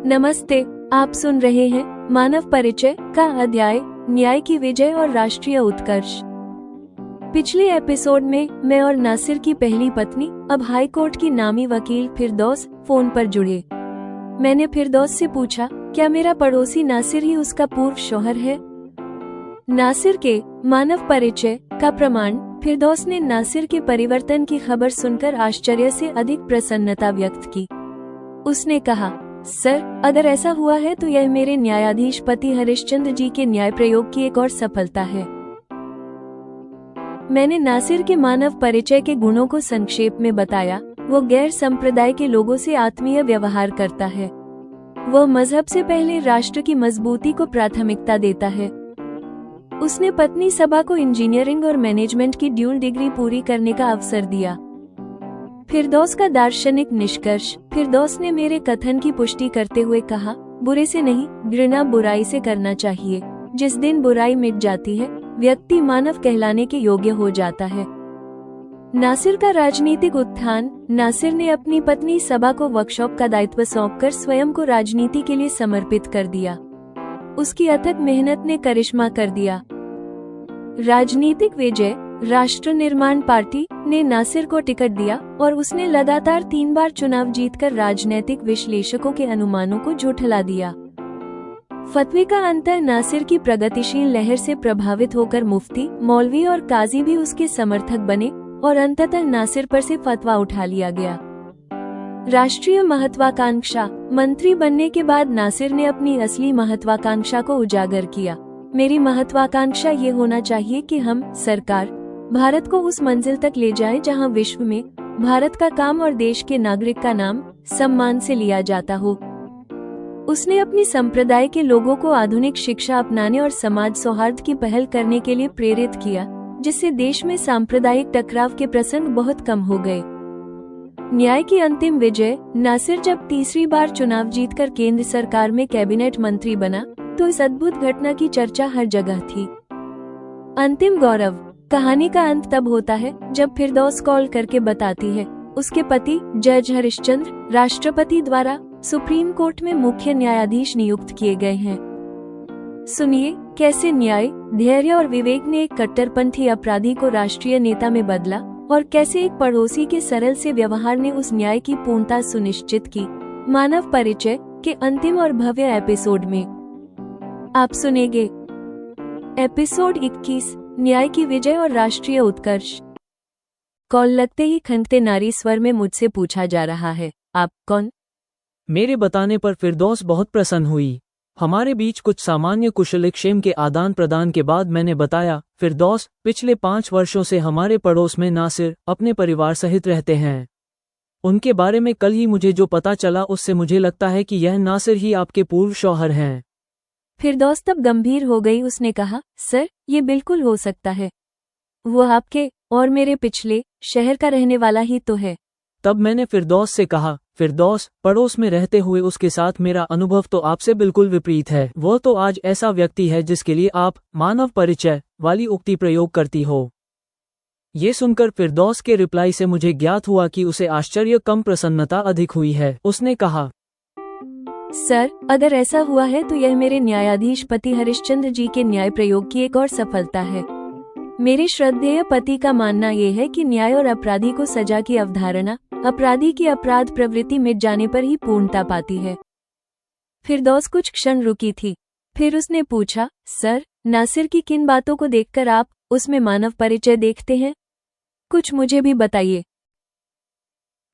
नमस्ते, आप सुन रहे हैं मानव परिचय का अध्याय न्याय की विजय और राष्ट्रीय उत्कर्ष। पिछले एपिसोड में मैं और नासिर की पहली पत्नी अब हाई कोर्ट की नामी वकील फिरदौस फोन पर जुड़े। मैंने फिरदौस से पूछा, क्या मेरा पड़ोसी नासिर ही उसका पूर्व शौहर है? नासिर के मानव परिचय का प्रमाण फिरदौस ने नासिर के परिवर्तन की खबर सुनकर आश्चर्य से अधिक प्रसन्नता व्यक्त की। उसने कहा, सर, अगर ऐसा हुआ है तो यह मेरे न्यायाधीश पति हरिश्चंद्र जी के न्याय प्रयोग की एक और सफलता है। मैंने नासिर के मानव परिचय के गुणों को संक्षेप में बताया। वो गैर संप्रदाय के लोगों से आत्मीय व्यवहार करता है। वह मजहब से पहले राष्ट्र की मजबूती को प्राथमिकता देता है। उसने पत्नी सबा को इंजीनियरिंग और मैनेजमेंट की ड्यूल डिग्री पूरी करने का अवसर दिया। फिरदौस का दार्शनिक निष्कर्ष। फिरदौस ने मेरे कथन की पुष्टि करते हुए कहा, बुरे से नहीं, घृणा बुराई से करना चाहिए। जिस दिन बुराई मिट जाती है, व्यक्ति मानव कहलाने के योग्य हो जाता है। नासिर का राजनीतिक उत्थान। नासिर ने अपनी पत्नी सबा को वर्कशॉप का दायित्व सौंपकर स्वयं को राजनीति के लिए समर्पित कर दिया। उसकी अथक मेहनत ने करिश्मा कर दिया। राजनीतिक विजय। राष्ट्र निर्माण पार्टी ने नासिर को टिकट दिया और उसने लगातार 3 बार चुनाव जीतकर राजनीतिक विश्लेषकों के अनुमानों को झुठला दिया। फतवे का अंतर। नासिर की प्रगतिशील लहर से प्रभावित होकर मुफ्ती, मौलवी और काजी भी उसके समर्थक बने और अंततः नासिर पर से फतवा उठा लिया गया। राष्ट्रीय महत्वाकांक्षा। मंत्री बनने के बाद नासिर ने अपनी असली महत्वाकांक्षा को उजागर किया। मेरी महत्वाकांक्षा ये होना चाहिए कि हम, सरकार, भारत को उस मंजिल तक ले जाए जहां विश्व में भारत का काम और देश के नागरिक का नाम सम्मान से लिया जाता हो। उसने अपनी संप्रदाय के लोगों को आधुनिक शिक्षा अपनाने और समाज सौहार्द की पहल करने के लिए प्रेरित किया, जिससे देश में सांप्रदायिक टकराव के प्रसंग बहुत कम हो गए। न्याय की अंतिम विजय। नासिर जब तीसरी बार चुनाव जीतकर केंद्र सरकार में कैबिनेट मंत्री बना तो इस अद्भुत घटना की चर्चा हर जगह थी। अंतिम गौरव। कहानी का अंत तब होता है जब फिरदौस कॉल करके बताती है, उसके पति जज हरिश्चंद्र राष्ट्रपति द्वारा सुप्रीम कोर्ट में मुख्य न्यायाधीश नियुक्त किए गए हैं। सुनिए कैसे न्याय, धैर्य और विवेक ने एक कट्टरपंथी अपराधी को राष्ट्रीय नेता में बदला और कैसे एक पड़ोसी के सरल से व्यवहार ने उस न्याय की पूर्णता सुनिश्चित की। मानव परिचय के अंतिम और भव्य एपिसोड में आप सुनेंगे एपिसोड 21, न्याय की विजय और राष्ट्रीय उत्कर्ष। कॉल लगते ही खंगते नारी स्वर में मुझसे पूछा जा रहा है, आप कौन? मेरे बताने पर फिरदौस बहुत प्रसन्न हुई। हमारे बीच कुछ सामान्य कुशलक्षेम के आदान प्रदान के बाद मैंने बताया, फिरदौस, पिछले 5 वर्षों से हमारे पड़ोस में नासिर अपने परिवार सहित रहते हैं। उनके बारे में कल ही मुझे जो पता चला उससे मुझे लगता है कि यह नासिर ही आपके पूर्व शौहर हैं। फिरदौस तब गंभीर हो गई। उसने कहा, सर, ये बिल्कुल हो सकता है। वो आपके और मेरे पिछले शहर का रहने वाला ही तो है। तब मैंने फिरदौस से कहा, फिरदौस, पड़ोस में रहते हुए उसके साथ मेरा अनुभव तो आपसे बिल्कुल विपरीत है। वो तो आज ऐसा व्यक्ति है जिसके लिए आप मानव परिचय वाली उक्ति प्रयोग करती हो। ये सुनकर फिरदौस के रिप्लाई से मुझे ज्ञात हुआ कि उसे आश्चर्य कम प्रसन्नता अधिक हुई है। उसने कहा, सर, अगर ऐसा हुआ है तो यह मेरे न्यायाधीश पति हरिश्चंद्र जी के न्याय प्रयोग की एक और सफलता है। मेरे श्रद्धेय पति का मानना ये है कि न्याय और अपराधी को सजा की अवधारणा अपराधी की अपराध प्रवृत्ति मिट जाने पर ही पूर्णता पाती है। फिरदौस कुछ क्षण रुकी थी, फिर उसने पूछा, सर, नासिर की किन बातों को देखकर आप उसमें मानव परिचय देखते हैं? कुछ मुझे भी बताइए।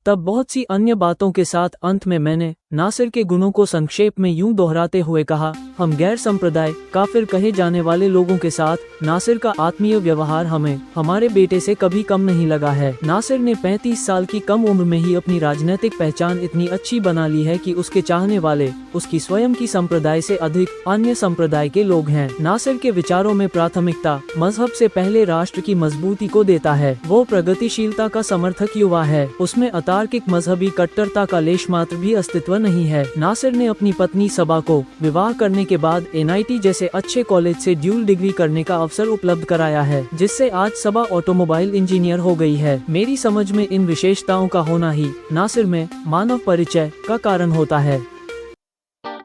तब बहुत सी अन्य बातों के साथ अंत में मैंने नासिर के गुणों को संक्षेप में यूं दोहराते हुए कहा, हम गैर संप्रदाय काफिर कहे जाने वाले लोगों के साथ नासिर का आत्मीय व्यवहार हमें हमारे बेटे से कभी कम नहीं लगा है। नासिर ने 35 साल की कम उम्र में ही अपनी राजनीतिक पहचान इतनी अच्छी बना ली है कि उसके चाहने वाले उसकी स्वयं की संप्रदाय से अधिक अन्य संप्रदाय के लोग हैं। नासिर के विचारों में प्राथमिकता मजहब से पहले राष्ट्र की मजबूती को देता है। वो प्रगतिशीलता का समर्थक युवा है। उसमें अतार्किक मजहबी कट्टरता का लेश मात्र भी अस्तित्व नहीं है। नासिर ने अपनी पत्नी सबा को विवाह करने के बाद NIT जैसे अच्छे कॉलेज से ड्यूल डिग्री करने का अवसर उपलब्ध कराया है, जिससे आज सबा ऑटोमोबाइल इंजीनियर हो गई है। मेरी समझ में इन विशेषताओं का होना ही नासिर में मानव परिचय का कारण होता है।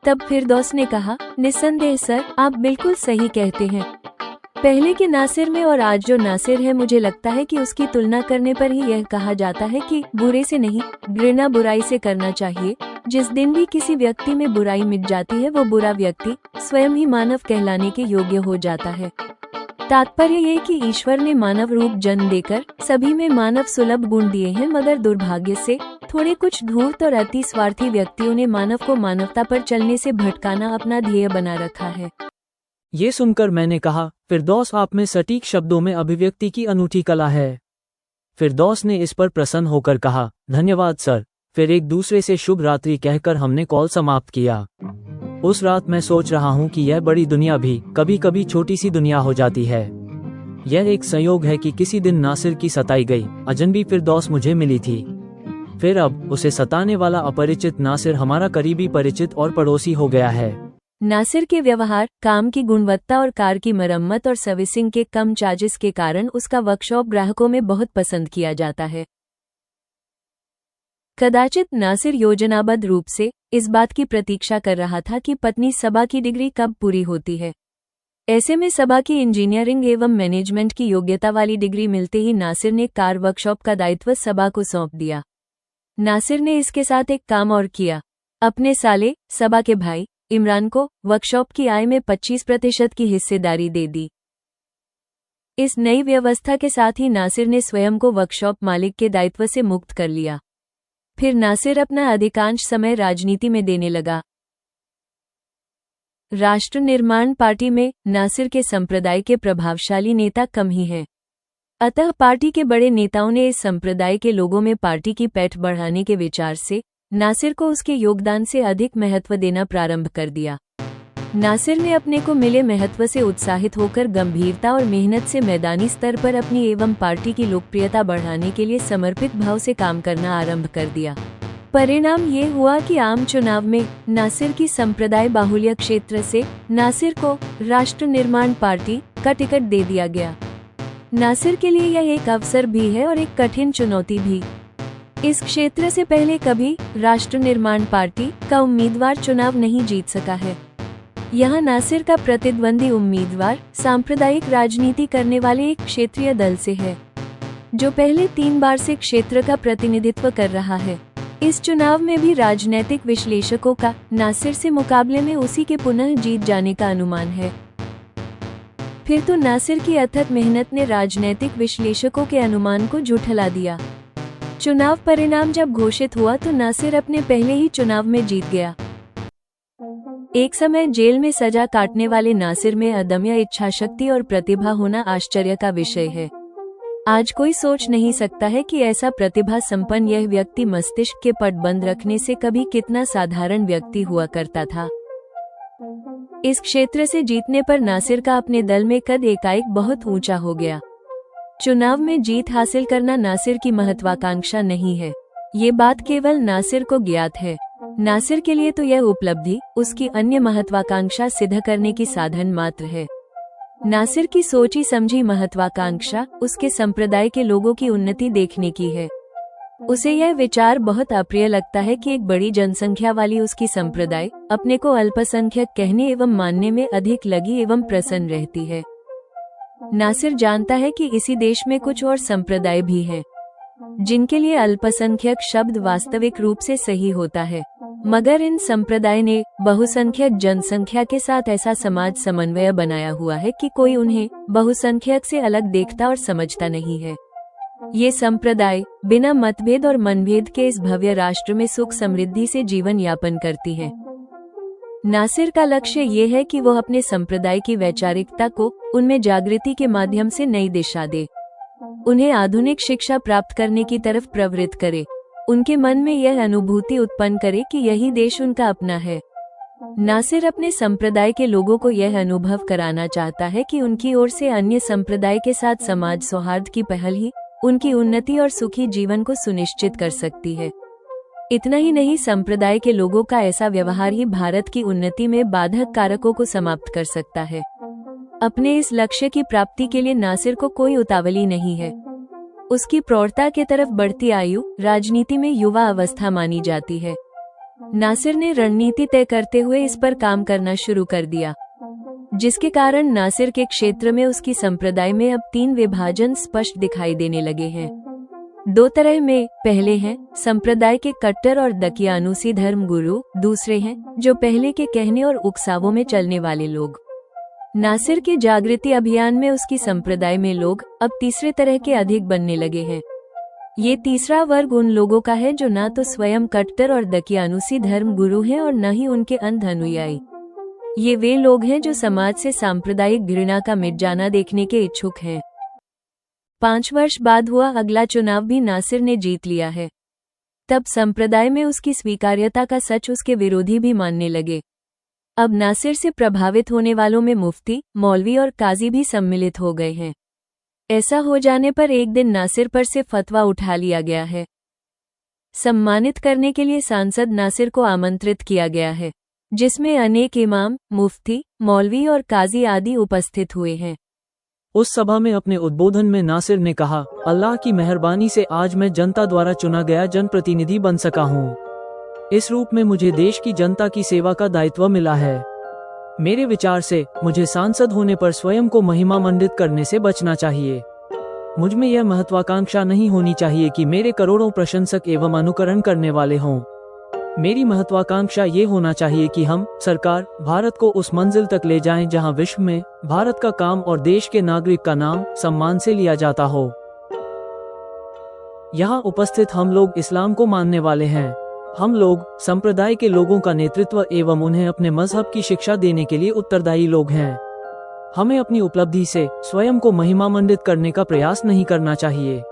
तब फिरदौस ने कहा, निस्संदेह सर, आप बिल्कुल सही कहते हैं। पहले के नासिर में और आज जो नासिर है, मुझे लगता है कि उसकी तुलना करने पर ही यह कहा जाता है कि बुरे से नहीं, घृणा बुराई से करना चाहिए। जिस दिन भी किसी व्यक्ति में बुराई मिट जाती है, वो बुरा व्यक्ति स्वयं ही मानव कहलाने के योग्य हो जाता है। तात्पर्य ये कि ईश्वर ने मानव रूप जन्म देकर सभी में मानव सुलभ गुण दिए हैं, मगर दुर्भाग्य से थोड़े कुछ धूर्त और अति स्वार्थी व्यक्तियों ने मानव को मानवता पर चलने से भटकाना अपना ध्येय बना रखा है। ये सुनकर मैंने कहा, फिरदौस, आप में सटीक शब्दों में अभिव्यक्ति की अनूठी कला है। फिरदौस ने इस पर प्रसन्न होकर कहा, धन्यवाद सर। फिर एक दूसरे से शुभ रात्रि कहकर हमने कॉल समाप्त किया। उस रात मैं सोच रहा हूँ कि यह बड़ी दुनिया भी कभी कभी छोटी सी दुनिया हो जाती है। यह एक संयोग है कि किसी दिन नासिर की सताई गई अजनबी फिरदौस मुझे मिली थी। फिर अब उसे सताने वाला अपरिचित नासिर हमारा करीबी परिचित और पड़ोसी हो गया है। नासिर के व्यवहार, काम की गुणवत्ता और कार की मरम्मत और सर्विसिंग के कम चार्जेस के कारण उसका वर्कशॉप ग्राहकों में बहुत पसंद किया जाता है। कदाचित नासिर योजनाबद्ध रूप से इस बात की प्रतीक्षा कर रहा था कि पत्नी सबा की डिग्री कब पूरी होती है। ऐसे में सबा की इंजीनियरिंग एवं मैनेजमेंट की योग्यता वाली डिग्री मिलते ही नासिर ने कार वर्कशॉप का दायित्व सबा को सौंप दिया। नासिर ने इसके साथ एक काम और किया। अपने साले सबा के भाई इमरान को वर्कशॉप की आय में 25% की हिस्सेदारी दे दी। इस नई व्यवस्था के साथ ही नासिर ने स्वयं को वर्कशॉप मालिक के दायित्व से मुक्त कर लिया। फिर नासिर अपना अधिकांश समय राजनीति में देने लगा। राष्ट्र निर्माण पार्टी में नासिर के संप्रदाय के प्रभावशाली नेता कम ही हैं। अतः पार्टी के बड़े नेताओं ने इस संप्रदाय के लोगों में पार्टी की पैठ बढ़ाने के विचार से नासिर को उसके योगदान से अधिक महत्व देना प्रारंभ कर दिया। नासिर ने अपने को मिले महत्व से उत्साहित होकर गंभीरता और मेहनत से मैदानी स्तर पर अपनी एवं पार्टी की लोकप्रियता बढ़ाने के लिए समर्पित भाव से काम करना आरंभ कर दिया। परिणाम ये हुआ कि आम चुनाव में नासिर की संप्रदाय बाहुल्य क्षेत्र से नासिर को राष्ट्र निर्माण पार्टी का टिकट दे दिया गया। नासिर के लिए यह एक अवसर भी है और एक कठिन चुनौती भी। इस क्षेत्र से पहले कभी राष्ट्र निर्माण पार्टी का उम्मीदवार चुनाव नहीं जीत सका है। यहाँ नासिर का प्रतिद्वंदी उम्मीदवार सांप्रदायिक राजनीति करने वाले एक क्षेत्रीय दल से है, जो पहले 3 बार से क्षेत्र का प्रतिनिधित्व कर रहा है। इस चुनाव में भी राजनैतिक विश्लेषकों का नासिर से मुकाबले में उसी के पुनः जीत जाने का अनुमान है। फिर तो नासिर की अथक मेहनत ने राजनैतिक विश्लेषकों के अनुमान को झुठला दिया। चुनाव परिणाम जब घोषित हुआ तो नासिर अपने पहले ही चुनाव में जीत गया। एक समय जेल में सजा काटने वाले नासिर में अदम्य इच्छाशक्ति और प्रतिभा होना आश्चर्य का विषय है। आज कोई सोच नहीं सकता है कि ऐसा प्रतिभा संपन्न यह व्यक्ति मस्तिष्क के पट बंद रखने से कभी कितना साधारण व्यक्ति हुआ करता था। इस क्षेत्र से जीतने पर नासिर का अपने दल में कद एकाएक बहुत ऊंचा हो गया। चुनाव में जीत हासिल करना नासिर की महत्वाकांक्षा नहीं है, ये बात केवल नासिर को ज्ञात है। नासिर के लिए तो यह उपलब्धि उसकी अन्य महत्वाकांक्षा सिद्ध करने की साधन मात्र है। नासिर की सोची समझी महत्वाकांक्षा उसके संप्रदाय के लोगों की उन्नति देखने की है। उसे यह विचार बहुत अप्रिय लगता है कि एक बड़ी जनसंख्या वाली उसकी संप्रदाय अपने को अल्पसंख्यक कहने एवं मानने में अधिक लगी एवं प्रसन्न रहती है। नासिर जानता है कि इसी देश में कुछ और संप्रदाय भी हैं, जिनके लिए अल्पसंख्यक शब्द वास्तविक रूप से सही होता है, मगर इन संप्रदाय ने बहुसंख्यक जनसंख्या के साथ ऐसा समाज समन्वय बनाया हुआ है कि कोई उन्हें बहुसंख्यक से अलग देखता और समझता नहीं है। ये संप्रदाय बिना मतभेद और मनभेद के इस भव्य राष्ट्र में सुख समृद्धि से जीवन यापन करती हैं। नासिर का लक्ष्य ये है कि वह अपने संप्रदाय की वैचारिकता को उनमें जागृति के माध्यम से नई दिशा दे, उन्हें आधुनिक शिक्षा प्राप्त करने की तरफ प्रवृत्त करे, उनके मन में यह अनुभूति उत्पन्न करे कि यही देश उनका अपना है। नासिर अपने संप्रदाय के लोगों को यह अनुभव कराना चाहता है कि उनकी ओर से अन्य संप्रदाय के साथ समाज सौहार्द की पहल ही उनकी उन्नति और सुखी जीवन को सुनिश्चित कर सकती है। इतना ही नहीं, संप्रदाय के लोगों का ऐसा व्यवहार ही भारत की उन्नति में बाधक कारकों को समाप्त कर सकता है। अपने इस लक्ष्य की प्राप्ति के लिए नासिर को कोई उतावली नहीं है। उसकी प्रौढ़ता के तरफ बढ़ती आयु राजनीति में युवा अवस्था मानी जाती है। नासिर ने रणनीति तय करते हुए इस पर काम करना शुरू कर दिया, जिसके कारण नासिर के क्षेत्र में उसकी संप्रदाय में अब 3 विभाजन स्पष्ट दिखाई देने लगे हैं। 2 तरह में, पहले हैं संप्रदाय के कट्टर और दकियानुसी धर्म गुरु, दूसरे हैं जो पहले के कहने और उकसावों में चलने वाले लोग। नासिर के जागृति अभियान में उसकी संप्रदाय में लोग अब तीसरे तरह के अधिक बनने लगे हैं। ये तीसरा वर्ग उन लोगों का है जो ना तो स्वयं कट्टर और दकियानुसी धर्म गुरु हैं और न ही उनके अंध अनुयायी। ये वे लोग हैं जो समाज से सांप्रदायिक घृणा का मिट जाना देखने के इच्छुक हैं। 5 वर्ष बाद हुआ अगला चुनाव भी नासिर ने जीत लिया है। तब संप्रदाय में उसकी स्वीकार्यता का सच उसके विरोधी भी मानने लगे। अब नासिर से प्रभावित होने वालों में मुफ्ती, मौलवी और काजी भी सम्मिलित हो गए हैं। ऐसा हो जाने पर एक दिन नासिर पर से फतवा उठा लिया गया है। सम्मानित करने के लिए सांसद नासिर को आमंत्रित किया गया है, जिसमें अनेक इमाम, मुफ्ती, मौलवी और काजी आदि उपस्थित हुए हैं। उस सभा में अपने उद्बोधन में नासिर ने कहा, अल्लाह की मेहरबानी से आज मैं जनता द्वारा चुना गया जनप्रतिनिधि बन सका हूँ। इस रूप में मुझे देश की जनता की सेवा का दायित्व मिला है। मेरे विचार से मुझे सांसद होने पर स्वयं को महिमा मंडित करने से बचना चाहिए। मुझ में यह महत्वाकांक्षा नहीं होनी चाहिए कि मेरे करोड़ों प्रशंसक एवं अनुकरण करने वाले हों। मेरी महत्वाकांक्षा ये होना चाहिए कि हम सरकार भारत को उस मंजिल तक ले जाएं जहां विश्व में भारत का काम और देश के नागरिक का नाम सम्मान से लिया जाता हो। यहाँ उपस्थित हम लोग इस्लाम को मानने वाले हैं। हम लोग संप्रदाय के लोगों का नेतृत्व एवं उन्हें अपने मजहब की शिक्षा देने के लिए उत्तरदायी लोग हैं। हमें अपनी उपलब्धि से स्वयं को महिमामंडित करने का प्रयास नहीं करना चाहिए।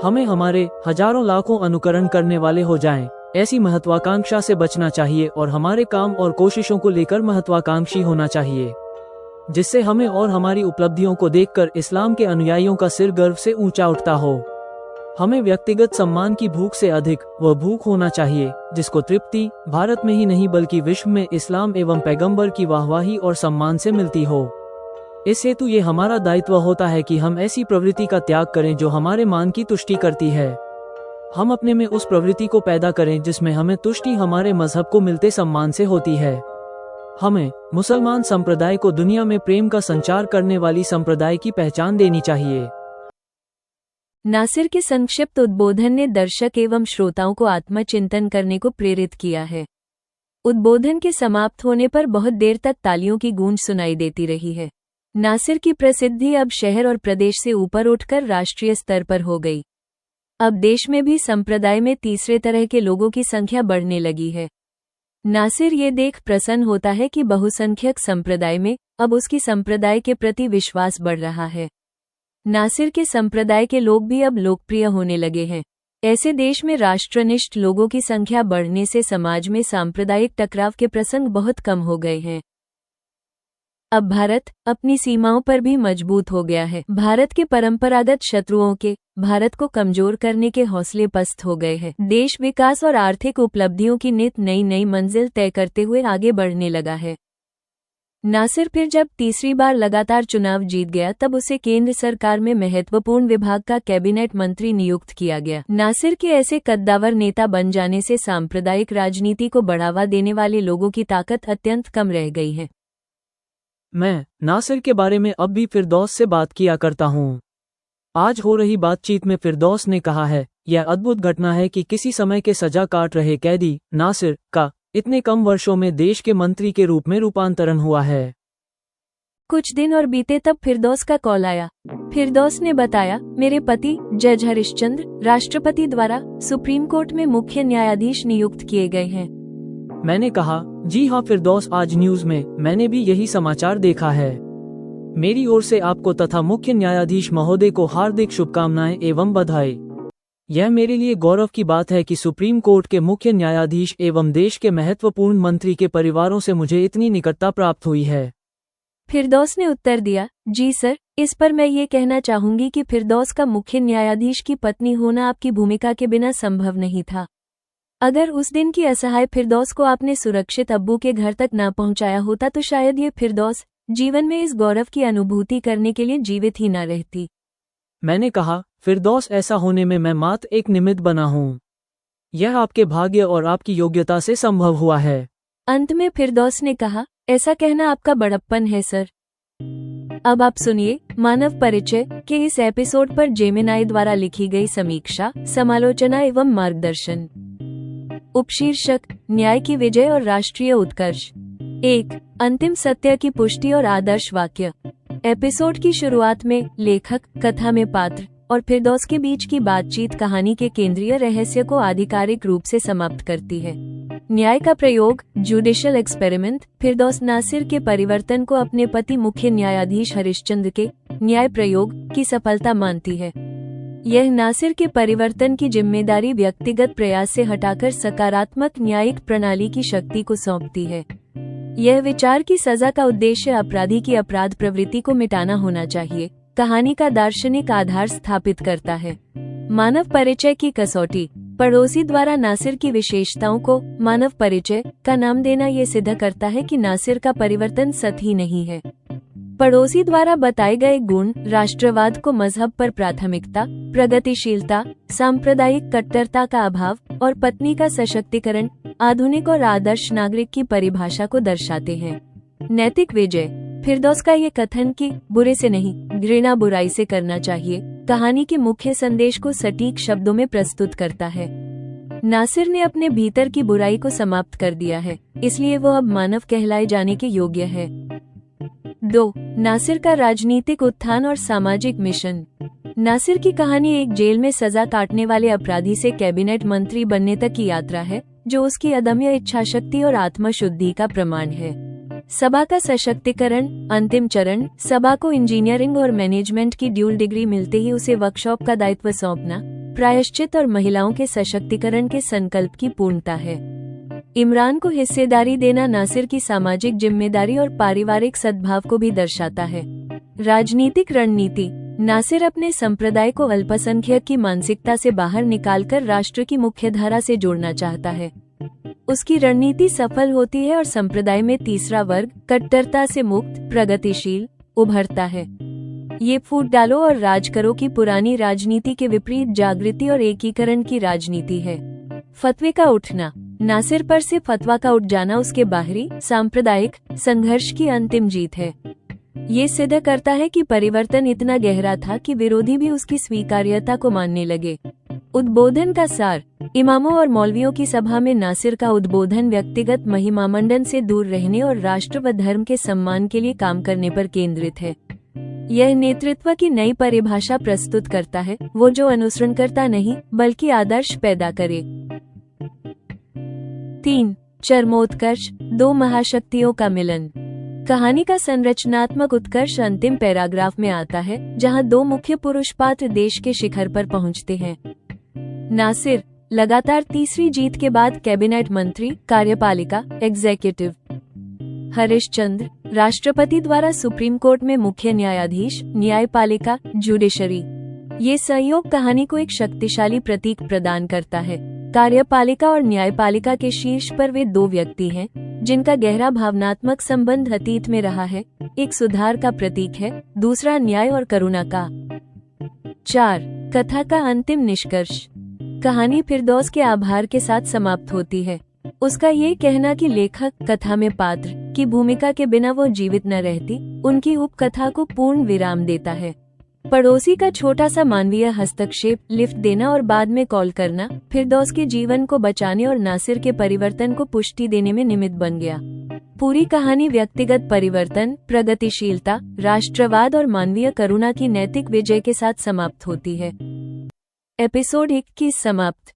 हमें हमारे हजारों लाखों अनुकरण करने वाले हो जाएं, ऐसी महत्वाकांक्षा से बचना चाहिए और हमारे काम और कोशिशों को लेकर महत्वाकांक्षी होना चाहिए, जिससे हमें और हमारी उपलब्धियों को देखकर इस्लाम के अनुयायियों का सिर गर्व से ऊंचा उठता हो। हमें व्यक्तिगत सम्मान की भूख से अधिक वह भूख होना चाहिए जिसको तृप्ति भारत में ही नहीं बल्कि विश्व में इस्लाम एवं पैगंबर की वाहवाही और सम्मान से मिलती हो। इस हेतु ये हमारा दायित्व होता है कि हम ऐसी प्रवृत्ति का त्याग करें जो हमारे मान की तुष्टि करती है। हम अपने में उस प्रवृत्ति को पैदा करें जिसमें हमें तुष्टि हमारे मजहब को मिलते सम्मान से होती है। हमें मुसलमान संप्रदाय को दुनिया में प्रेम का संचार करने वाली संप्रदाय की पहचान देनी चाहिए। नासिर के संक्षिप्त उद्बोधन ने दर्शक एवं श्रोताओं को आत्मचिंतन करने को प्रेरित किया है। उद्बोधन के समाप्त होने पर बहुत देर तक तालियों की गूंज सुनाई देती रही है। नासिर की प्रसिद्धि अब शहर और प्रदेश से ऊपर उठकर राष्ट्रीय स्तर पर हो गई। अब देश में भी संप्रदाय में तीसरे तरह के लोगों की संख्या बढ़ने लगी है। नासिर ये देख प्रसन्न होता है कि बहुसंख्यक संप्रदाय में अब उसकी संप्रदाय के प्रति विश्वास बढ़ रहा है। नासिर के संप्रदाय के लोग भी अब लोकप्रिय होने लगे हैं। ऐसे देश में राष्ट्रनिष्ठ लोगों की संख्या बढ़ने से समाज में सांप्रदायिक टकराव के प्रसंग बहुत कम हो गए हैं। अब भारत अपनी सीमाओं पर भी मजबूत हो गया है। भारत के परंपरागत शत्रुओं के भारत को कमजोर करने के हौसले पस्त हो गए हैं। देश विकास और आर्थिक उपलब्धियों की नित नई नई मंजिल तय करते हुए आगे बढ़ने लगा है। नासिर फिर जब तीसरी बार लगातार चुनाव जीत गया तब उसे केंद्र सरकार में महत्वपूर्ण विभाग का कैबिनेट मंत्री नियुक्त किया गया। नासिर के ऐसे कद्दावर नेता बन जाने से सांप्रदायिक राजनीति को बढ़ावा देने वाले लोगों की ताकत अत्यंत कम रह गई है। मैं नासिर के बारे में अब भी फिरदौस से बात किया करता हूँ। आज हो रही बातचीत में फिरदौस ने कहा है, यह अद्भुत घटना है कि किसी समय के सजा काट रहे कैदी नासिर का इतने कम वर्षों में देश के मंत्री के रूप में रूपांतरण हुआ है। कुछ दिन और बीते तब फिरदौस का कॉल आया। फिरदौस ने बताया, मेरे पति जज हरिश्चंद्र राष्ट्रपति द्वारा सुप्रीम कोर्ट में मुख्य न्यायाधीश नियुक्त किए गए हैं। मैंने कहा, जी हाँ फिरदौस, आज न्यूज में मैंने भी यही समाचार देखा है। मेरी ओर से आपको तथा मुख्य न्यायाधीश महोदय को हार्दिक शुभकामनाएं एवं बधाई। यह मेरे लिए गौरव की बात है कि सुप्रीम कोर्ट के मुख्य न्यायाधीश एवं देश के महत्वपूर्ण मंत्री के परिवारों से मुझे इतनी निकटता प्राप्त हुई है। फिरदौस ने उत्तर दिया, जी सर, इस पर मैं ये कहना चाहूंगी कि फिरदौस का मुख्य न्यायाधीश की पत्नी होना आपकी भूमिका के बिना संभव नहीं था। अगर उस दिन की असहाय फिरदौस को आपने सुरक्षित अब्बू के घर तक न पहुंचाया होता तो शायद ये फिरदौस जीवन में इस गौरव की अनुभूति करने के लिए जीवित ही न रहती। मैंने कहा, फिरदौस, ऐसा होने में मैं मात्र एक निमित्त बना हूँ। यह आपके भाग्य और आपकी योग्यता से संभव हुआ है। अंत में फिरदौस ने कहा, ऐसा कहना आपका बड़प्पन है सर। अब आप सुनिए मानव परिचय के इस एपिसोड पर जेमिनाई द्वारा लिखी गई समीक्षा, समालोचना एवं मार्गदर्शन। उपशीर्षक, न्याय की विजय और राष्ट्रीय उत्कर्ष। 1. अंतिम सत्य की पुष्टि और आदर्श वाक्य। एपिसोड की शुरुआत में लेखक, कथा में पात्र और फिरदौस के बीच की बातचीत कहानी के केंद्रीय रहस्य को आधिकारिक रूप से समाप्त करती है। न्याय का प्रयोग, जुडिशियल एक्सपेरिमेंट, फिरदौस नासिर के परिवर्तन को अपने पति मुख्य न्यायाधीश हरिश्चंद्र के न्याय प्रयोग की सफलता मानती है। यह नासिर के परिवर्तन की जिम्मेदारी व्यक्तिगत प्रयास से हटाकर सकारात्मक न्यायिक प्रणाली की शक्ति को सौंपती है। यह विचार की सजा का उद्देश्य अपराधी की अपराध प्रवृत्ति को मिटाना होना चाहिए, कहानी का दार्शनिक आधार स्थापित करता है। मानव परिचय की कसौटी। पड़ोसी द्वारा नासिर की विशेषताओं को मानव परिचय का नाम देना ये सिद्ध करता है कि नासिर का परिवर्तन सतही नहीं है। पड़ोसी द्वारा बताए गए गुण, राष्ट्रवाद को मजहब पर प्राथमिकता, प्रगतिशीलता, सांप्रदायिक कट्टरता का अभाव और पत्नी का सशक्तिकरण, आधुनिक और आदर्श नागरिक की परिभाषा को दर्शाते हैं। नैतिक विजय। फिरदौस का ये कथन कि बुरे से नहीं, घृणा बुराई से करना चाहिए, कहानी के मुख्य संदेश को सटीक शब्दों में प्रस्तुत करता है। नासिर ने अपने भीतर की बुराई को समाप्त कर दिया है, इसलिए वो अब मानव कहलाए जाने के योग्य है। 2. नासिर का राजनीतिक उत्थान और सामाजिक मिशन। नासिर की कहानी एक जेल में सजा काटने वाले अपराधी से कैबिनेट मंत्री बनने तक की यात्रा है, जो उसकी अदम्य इच्छाशक्ति और आत्मशुद्धि का प्रमाण है। सबा का सशक्तिकरण। अंतिम चरण, सबा को इंजीनियरिंग और मैनेजमेंट की ड्यूल डिग्री मिलते ही उसे वर्कशॉप का दायित्व सौंपना, प्रायश्चित और महिलाओं के सशक्तिकरण के संकल्प की पूर्णता है। इमरान को हिस्सेदारी देना नासिर की सामाजिक जिम्मेदारी और पारिवारिक सद्भाव को भी दर्शाता है। राजनीतिक रणनीति। नासिर अपने संप्रदाय को अल्पसंख्यक की मानसिकता से बाहर निकालकर राष्ट्र की मुख्यधारा से जोड़ना चाहता है। उसकी रणनीति सफल होती है और संप्रदाय में तीसरा वर्ग, कट्टरता से मुक्त, प्रगतिशील उभरता है। ये फूट डालो और राज करो की पुरानी राजनीति के विपरीत जागृति और एकीकरण की राजनीति है। फतवे का उठना। नासिर पर से फतवा का उठ जाना उसके बाहरी सांप्रदायिक संघर्ष की अंतिम जीत है। ये सिद्ध करता है कि परिवर्तन इतना गहरा था कि विरोधी भी उसकी स्वीकार्यता को मानने लगे। उद्बोधन का सार। इमामों और मौलवियों की सभा में नासिर का उद्बोधन व्यक्तिगत महिमामंडन से दूर रहने और राष्ट्र व धर्म के सम्मान के लिए काम करने पर केंद्रित है। यह नेतृत्व की नई परिभाषा प्रस्तुत करता है, वो जो अनुसरणकर्ता नहीं बल्कि आदर्श पैदा करे। 3. चरमोत्कर्ष, दो महाशक्तियों का मिलन। कहानी का संरचनात्मक उत्कर्ष अंतिम पैराग्राफ में आता है, जहां दो मुख्य पुरुष पात्र देश के शिखर पर पहुंचते हैं। नासिर लगातार तीसरी जीत के बाद कैबिनेट मंत्री, कार्यपालिका एग्जीक्यूटिव। हरिश्चंद्र राष्ट्रपति द्वारा सुप्रीम कोर्ट में मुख्य न्यायाधीश, न्यायपालिका जुडिशरी। ये सहयोग कहानी को एक शक्तिशाली प्रतीक प्रदान करता है। कार्यपालिका और न्यायपालिका के शीर्ष पर वे दो व्यक्ति हैं, जिनका गहरा भावनात्मक संबंध अतीत में रहा है। एक सुधार का प्रतीक है, दूसरा न्याय और करुणा का। 4. कथा का अंतिम निष्कर्ष। कहानी फिरदौस के आभार के साथ समाप्त होती है। उसका ये कहना कि लेखक, कथा में पात्र की भूमिका के बिना वो जीवित न रहती, उनकी उपकथा को पूर्ण विराम देता है। पड़ोसी का छोटा सा मानवीय हस्तक्षेप, लिफ्ट देना और बाद में कॉल करना, फिरदौस के जीवन को बचाने और नासिर के परिवर्तन को पुष्टि देने में निमित्त बन गया। पूरी कहानी व्यक्तिगत परिवर्तन, प्रगतिशीलता, राष्ट्रवाद और मानवीय करुणा की नैतिक विजय के साथ समाप्त होती है। एपिसोड 21 समाप्त।